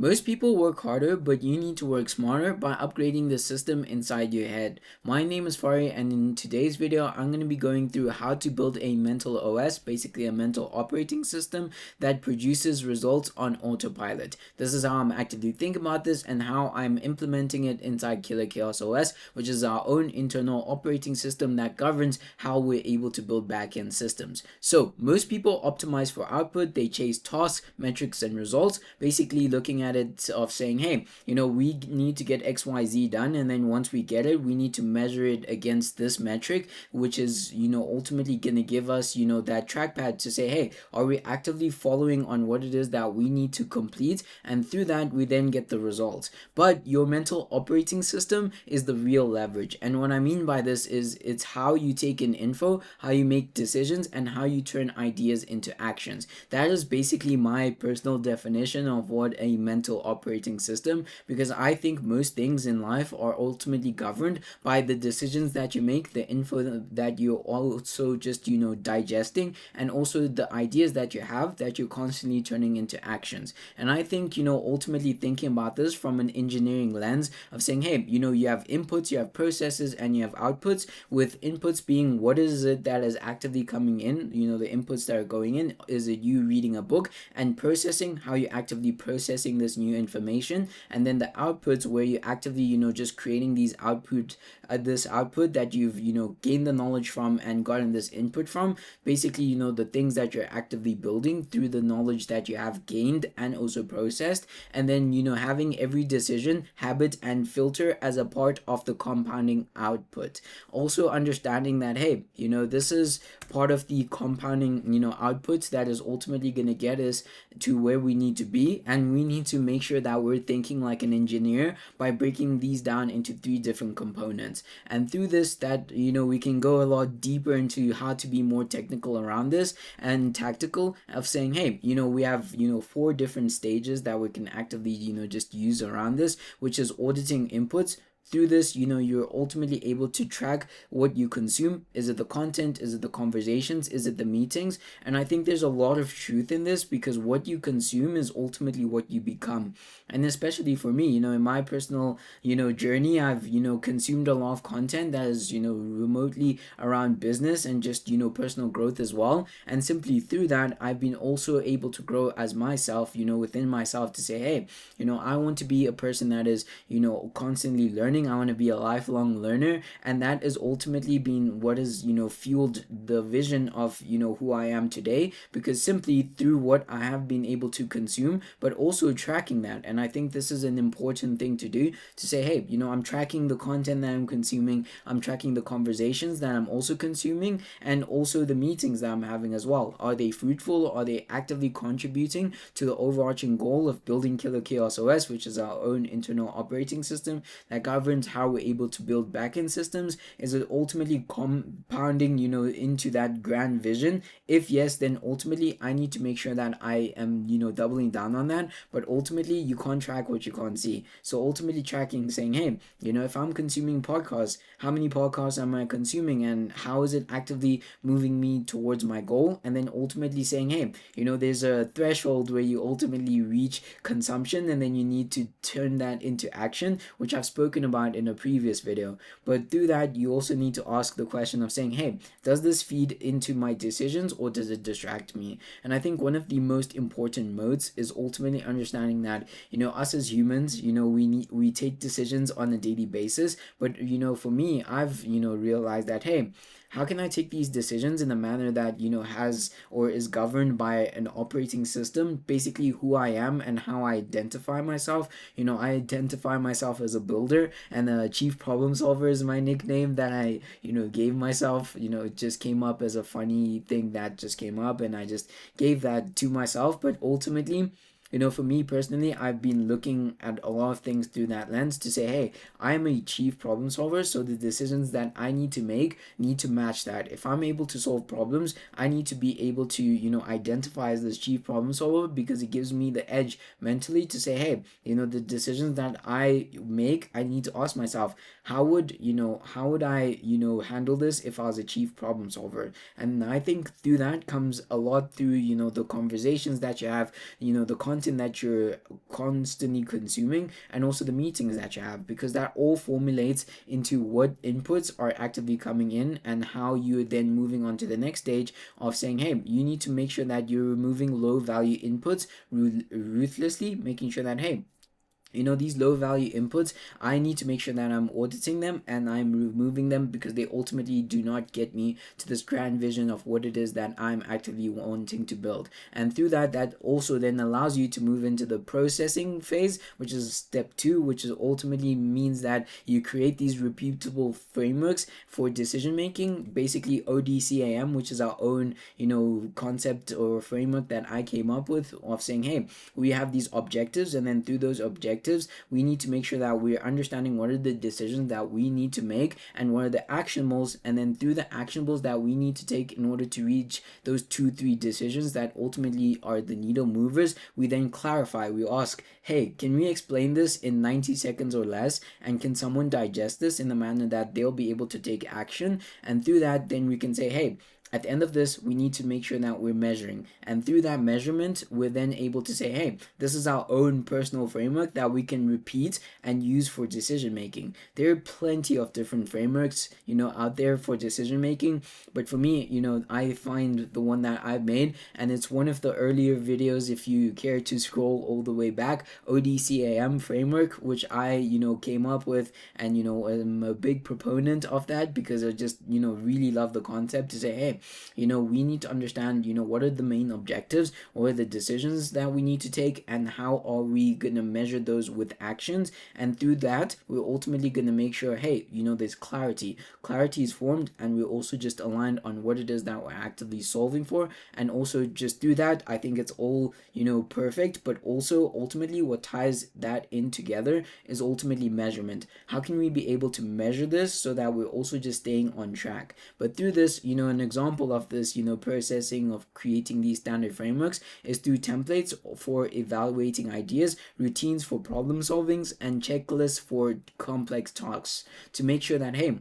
Most people work harder, but you need to work smarter by upgrading the system inside your head. My name is Fari, and in today's video, I'm going to be going through how to build a mental OS, basically a mental operating system that produces results on autopilot. This is how I'm actively thinking about this and how I'm implementing it inside Killer Chaos OS, which is our own internal operating system that governs how we're able to build backend systems. So, most people optimize for output, they chase tasks, metrics, and results, basically looking at it of saying, hey, we need to get XYZ done, and then once we get it, we need to measure it against this metric, which is ultimately gonna give us that trackpad to say, hey, are we actively following on what it is that we need to complete, and through that we then get the results. But your mental operating system is the real leverage, and what I mean by this is it's how you take in info, how you make decisions, and how you turn ideas into actions. That is basically my personal definition of what a mental operating system, because I think most things in life are ultimately governed by the decisions that you make, the info that you're also just digesting, and also the ideas that you have that you're constantly turning into actions. And I think ultimately thinking about this from an engineering lens of saying, hey, you have inputs, you have processes, and you have outputs, with inputs being what is it that is actively coming in, the inputs that are going in, is it you reading a book, and processing, how you actively processing this new information, and then the outputs where you actively just creating these this output that you've gained the knowledge from and gotten this input from, basically the things that you're actively building through the knowledge that you have gained and also processed, and then having every decision, habit, and filter as a part of the compounding output. Also understanding that, hey, this is part of the compounding outputs that is ultimately going to get us to where we need to be, and we need to make sure that we're thinking like an engineer by breaking these down into three different components. And through this, that we can go a lot deeper into how to be more technical around this and tactical of saying, hey, we have four different stages that we can actively just use around this, which is auditing inputs. Through this, you're ultimately able to track what you consume. Is it the content? Is it the conversations? Is it the meetings? And I think there's a lot of truth in this, because what you consume is ultimately what you become. And especially for me, in my personal journey, I've consumed a lot of content that is remotely around business and just personal growth as well. And simply through that, I've been also able to grow as myself, within myself, to say, hey, I want to be a person that is constantly learning. I want to be a lifelong learner, and that is ultimately been what has fueled the vision of who I am today, because simply through what I have been able to consume, but also tracking that. And I think this is an important thing to do, to say, hey, I'm tracking the content that I'm consuming, I'm tracking the conversations that I'm also consuming, and also the meetings that I'm having as well. Are they fruitful? Are they actively contributing to the overarching goal of building Killer Chaos OS, which is our own internal operating system that governs how we're able to build backend systems? Is it ultimately compounding into that grand vision? If yes, then ultimately I need to make sure that I am doubling down on that. But ultimately you can't track what you can't see. So ultimately tracking, saying, hey, if I'm consuming podcasts, how many podcasts am I consuming, and how is it actively moving me towards my goal? And then ultimately saying, hey, there's a threshold where you ultimately reach consumption, and then you need to turn that into action, which I've spoken about in a previous video. But through that, you also need to ask the question of saying, hey, does this feed into my decisions, or does it distract me? And I think one of the most important modes is ultimately understanding that us as humans, we take decisions on a daily basis. But for me, I've realized that, hey, how can I take these decisions in a manner that has or is governed by an operating system, basically who I am and how I identify myself. I identify myself as a builder, and a chief problem solver is my nickname that I gave myself. It just came up as a funny thing that just came up, and I just gave that to myself. But ultimately, for me personally, I've been looking at a lot of things through that lens to say, hey, I'm a chief problem solver, so the decisions that I need to make need to match that. If I'm able to solve problems, I need to be able to identify as this chief problem solver, because it gives me the edge mentally to say, hey, the decisions that I make, I need to ask myself, how would I handle this if I was a chief problem solver? And I think through that comes a lot through the conversations that you have, the content content that you're constantly consuming, and also the meetings that you have, because that all formulates into what inputs are actively coming in and how you're then moving on to the next stage of saying, hey, you need to make sure that you're removing low value inputs ruthlessly, making sure that, hey, these low value inputs, I need to make sure that I'm auditing them and I'm removing them, because they ultimately do not get me to this grand vision of what it is that I'm actively wanting to build. And through that, that also then allows you to move into the processing phase, which is step 2, which is ultimately means that you create these repeatable frameworks for decision making, basically ODCAM, which is our own concept or framework that I came up with, of saying, hey, we have these objectives, and then through those objectives we need to make sure that we're understanding what are the decisions that we need to make and what are the actionables, and then through the actionables that we need to take in order to reach those 2-3 decisions that ultimately are the needle movers, we then clarify. We ask, hey, can we explain this in 90 seconds or less, and can someone digest this in the manner that they'll be able to take action? And through that, then we can say, hey, at the end of this, we need to make sure that we're measuring. And through that measurement, we're then able to say, hey, this is our own personal framework that we can repeat and use for decision making. There are plenty of different frameworks, out there for decision making. But for me, I find the one that I've made, and it's one of the earlier videos, if you care to scroll all the way back, ODCAM framework, which I, came up with. And, I'm a big proponent of that, because I just, really love the concept to say, hey, we need to understand, what are the main objectives or the decisions that we need to take, and how are we going to measure those with actions. And through that, we're ultimately going to make sure, hey, there's clarity is formed, and we're also just aligned on what it is that we're actively solving for. And also just through that, I think it's all, perfect. But also ultimately what ties that in together is ultimately measurement. How can we be able to measure this so that we're also just staying on track? But through this, an example of this, processing of creating these standard frameworks is through templates for evaluating ideas, routines for problem solvings, and checklists for complex tasks, to make sure that, hey,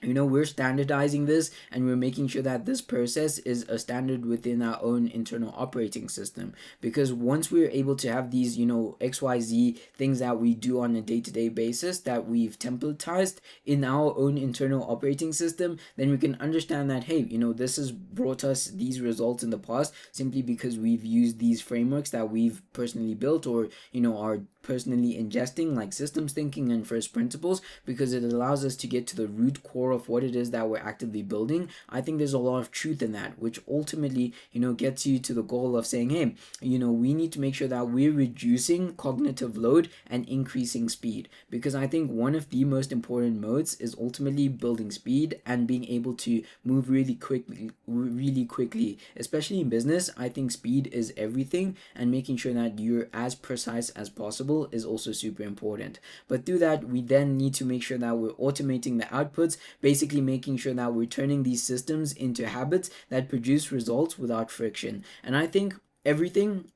we're standardizing this, and we're making sure that this process is a standard within our own internal operating system. Because once we're able to have these, XYZ things that we do on a day-to-day basis that we've templatized in our own internal operating system, then we can understand that, hey, this has brought us these results in the past simply because we've used these frameworks that we've personally built, or, are personally ingesting, like systems thinking and first principles, because it allows us to get to the root core of what it is that we're actively building. I think there's a lot of truth in that, which ultimately, gets you to the goal of saying, hey, we need to make sure that we're reducing cognitive load and increasing speed. Because I think one of the most important modes is ultimately building speed and being able to move really quickly, especially in business. I think speed is everything, and making sure that you're as precise as possible is also super important. But through that, we then need to make sure that we're automating the outputs, basically making sure that we're turning these systems into habits that produce results without friction. And I think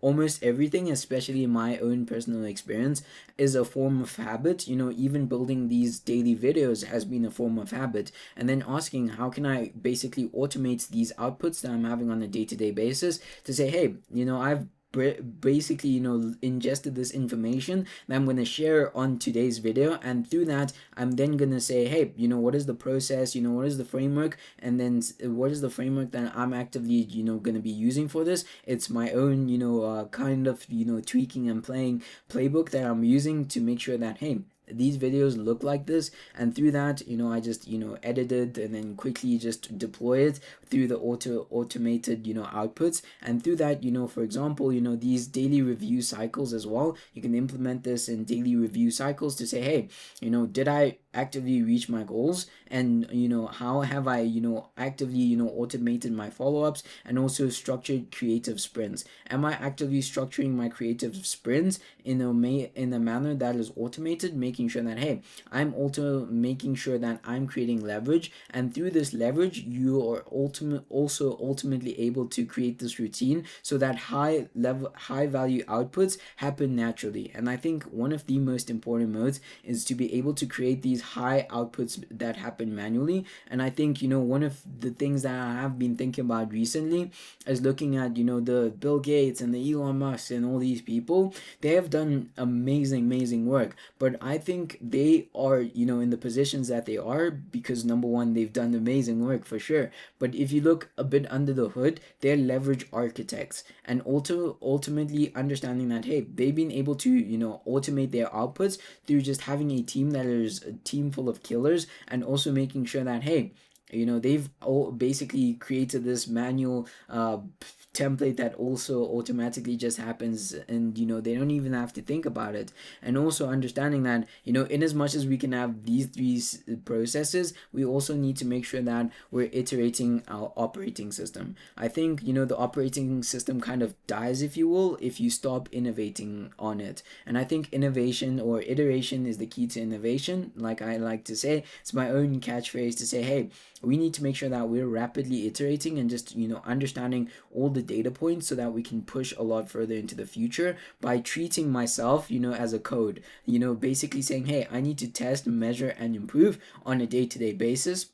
almost everything, especially in my own personal experience, is a form of habit. Even building these daily videos has been a form of habit. And then asking, how can I basically automate these outputs that I'm having on a day-to-day basis, to say, hey, I've basically ingested this information that I'm going to share on today's video. And through that, I'm then going to say, hey, what is the process, what is the framework, and then what is the framework that I'm actively going to be using for this. It's my own kind of tweaking and playing playbook that I'm using to make sure that, hey, these videos look like this. And through that, I just edited and then quickly just deploy it through the automated outputs. And through that, for example, these daily review cycles as well, you can implement this in daily review cycles to say, hey, did I actively reach my goals? And how have I actively automated my follow-ups, and also structured creative sprints? Am I actively structuring my creative sprints in a manner that is automated, making making sure that, hey, I'm also making sure that I'm creating leverage, and through this leverage you are ultimately able to create this routine so that high value outputs happen naturally. And I think one of the most important modes is to be able to create these high outputs that happen manually. And I think, one of the things that I have been thinking about recently is looking at, the Bill Gates and the Elon Musk and all these people. They have done amazing work, but I think they are, in the positions that they are because, number one, they've done amazing work for sure. But if you look a bit under the hood, they're leverage architects, and also ultimately understanding that, hey, they've been able to, automate their outputs through just having a team that is a team full of killers, and also making sure that, hey, they've all basically created this manual template that also automatically just happens, and they don't even have to think about it. And also understanding that, in as much as we can have these three processes, we also need to make sure that we're iterating our operating system. I think, the operating system kind of dies, if you will, if you stop innovating on it. And I think innovation or iteration is the key to innovation. Like I like to say, it's my own catchphrase to say, hey, we need to make sure that we're rapidly iterating and just, understanding all the data points so that we can push a lot further into the future by treating myself, as a code, basically saying, hey, I need to test, measure, and improve on a day-to-day basis,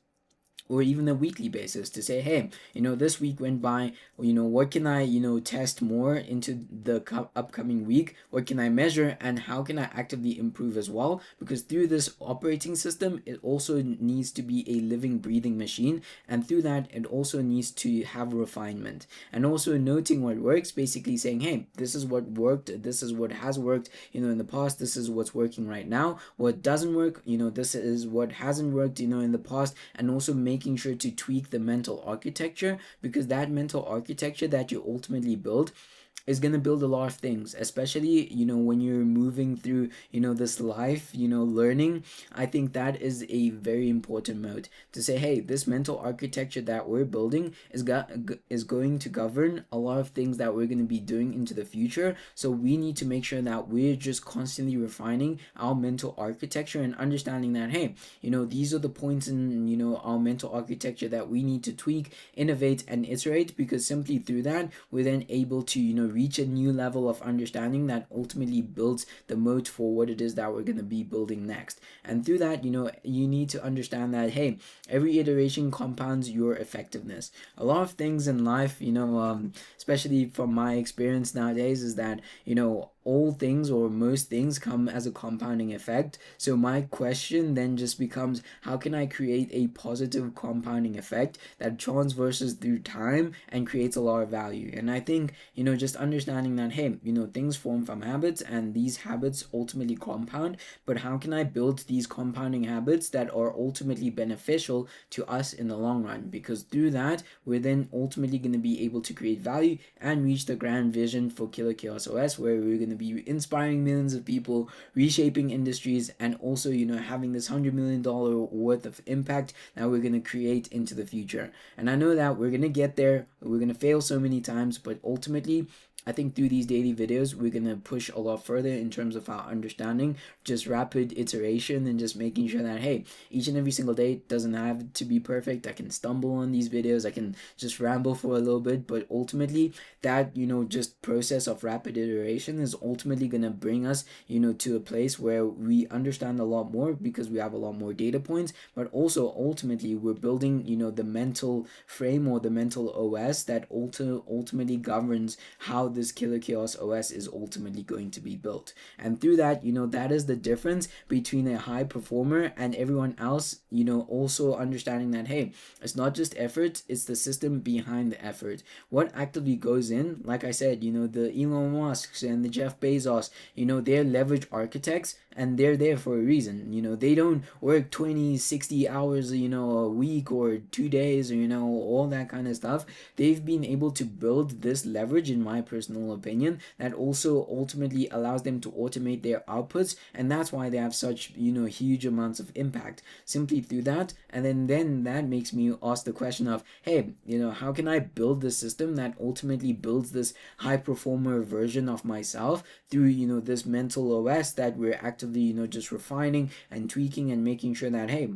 or even a weekly basis, to say, hey, this week went by, what can I, test more into the upcoming week? What can I measure, and how can I actively improve as well? Because through this operating system, it also needs to be a living, breathing machine, and through that, it also needs to have refinement, and also noting what works, basically saying, hey, this is what worked, this is what has worked, in the past, this is what's working right now. What doesn't work, this is what hasn't worked, in the past, and also making sure to tweak the mental architecture, because that mental architecture that you ultimately build is going to build a lot of things, especially when you're moving through this life, learning. I think that is a very important mode, to say, hey, this mental architecture that we're building is going to govern a lot of things that we're going to be doing into the future. So we need to make sure that we're just constantly refining our mental architecture and understanding that, hey, these are the points in our mental architecture that we need to tweak, innovate, and iterate, because simply through that we're then able to reach a new level of understanding that ultimately builds the moat for what it is that we're going to be building next. And through that, you need to understand that, hey, every iteration compounds your effectiveness. A lot of things in life, especially from my experience nowadays, is that all things or most things come as a compounding effect. So my question then just becomes, how can I create a positive compounding effect that transverses through time and creates a lot of value? And I think, just understanding that, hey, things form from habits, and these habits ultimately compound, but how can I build these compounding habits that are ultimately beneficial to us in the long run? Because through that, we're then ultimately going to be able to create value and reach the grand vision for Killer Chaos OS, where we're going to be inspiring millions of people, reshaping industries, and also having this $100 million worth of impact that we're going to create into the future. And I know that we're going to get there, we're going to fail so many times, but ultimately I think through these daily videos, we're going to push a lot further in terms of our understanding, just rapid iteration, and just making sure that, hey, each and every single day doesn't have to be perfect. I can stumble on these videos, I can just ramble for a little bit, but ultimately that, just process of rapid iteration is ultimately going to bring us, to a place where we understand a lot more because we have a lot more data points, but also ultimately we're building, the mental frame or the mental OS that ultimately governs how this Killer Chaos OS is ultimately going to be built. And through that, that is the difference between a high performer and everyone else, also understanding that, hey, it's not just effort, it's the system behind the effort. What actively goes in, like I said, the Elon Musks and the Jeff Bezos, they're leverage architects, and they're there for a reason. They don't work 20, 60 hours, a week or 2 days, or, all that kind of stuff. They've been able to build this leverage, in my personal opinion, that also ultimately allows them to automate their outputs, and that's why they have such, huge amounts of impact simply through that. And then that makes me ask the question of, hey, how can I build the system that ultimately builds this high performer version of myself through, this mental OS that we're actively actively, just refining and tweaking and making sure that, hey,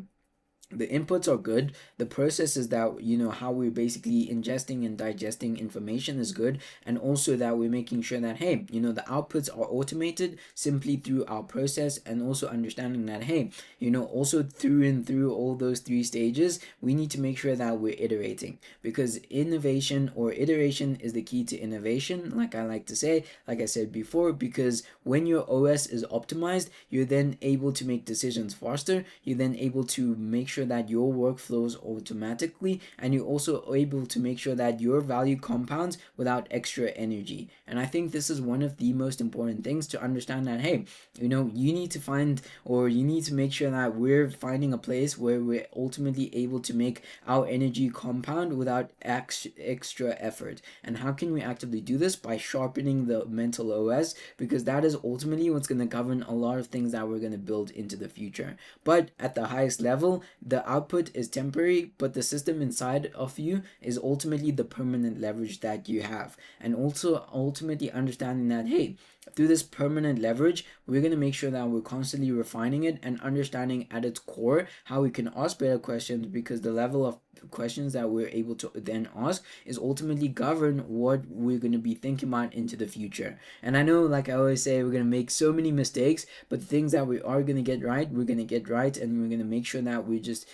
the inputs are good, the process is that, how we're basically ingesting and digesting information is good, and also that we're making sure that, hey, the outputs are automated simply through our process, and also understanding that, hey, also through and through all those three stages, we need to make sure that we're iterating, because innovation or iteration is the key to innovation, like I like to say, like I said before, because when your OS is optimized, you're then able to make decisions faster, you're then able to make sure that your work flows automatically, and you're also able to make sure that your value compounds without extra energy. And I think this is one of the most important things to understand, that, hey, you need to find, or you need to make sure that we're finding a place where we're ultimately able to make our energy compound without extra effort. And how can we actively do this? By sharpening the mental OS, because that is ultimately what's going to govern a lot of things that we're going to build into the future. But at the highest level, the output is temporary, but the system inside of you is ultimately the permanent leverage that you have. And also ultimately understanding that, hey, through this permanent leverage, we're going to make sure that we're constantly refining it and understanding at its core how we can ask better questions, because the level of questions that we're able to then ask is ultimately govern what we're going to be thinking about into the future. And I know, like I always say, we're going to make so many mistakes, but the things that we are going to get right, we're going to get right, and we're going to make sure that we're just,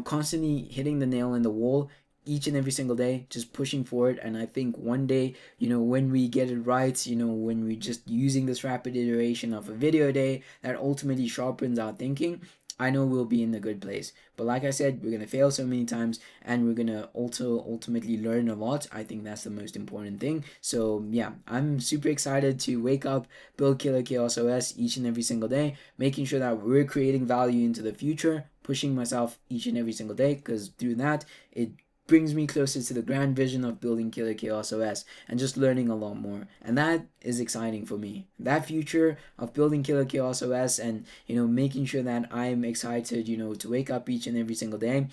constantly hitting the nail in the wall each and every single day, just pushing forward. And I think one day, when we get it right, when we're just using this rapid iteration of a video a day that ultimately sharpens our thinking, I know we'll be in a good place. But like I said, we're gonna fail so many times, and we're gonna also ultimately learn a lot. I think that's the most important thing. So yeah, I'm super excited to wake up, build Killer Chaos OS each and every single day, making sure that we're creating value into the future, pushing myself each and every single day, because through that, it brings me closer to the grand vision of building Killer Chaos OS and just learning a lot more. And that is exciting for me. That future of building Killer Chaos OS, and making sure that I'm excited, to wake up each and every single day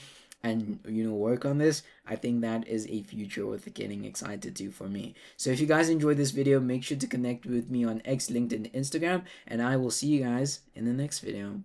and work on this, I think that is a future worth getting excited to for me. So if you guys enjoyed this video, make sure to connect with me on X, LinkedIn, Instagram, and I will see you guys in the next video.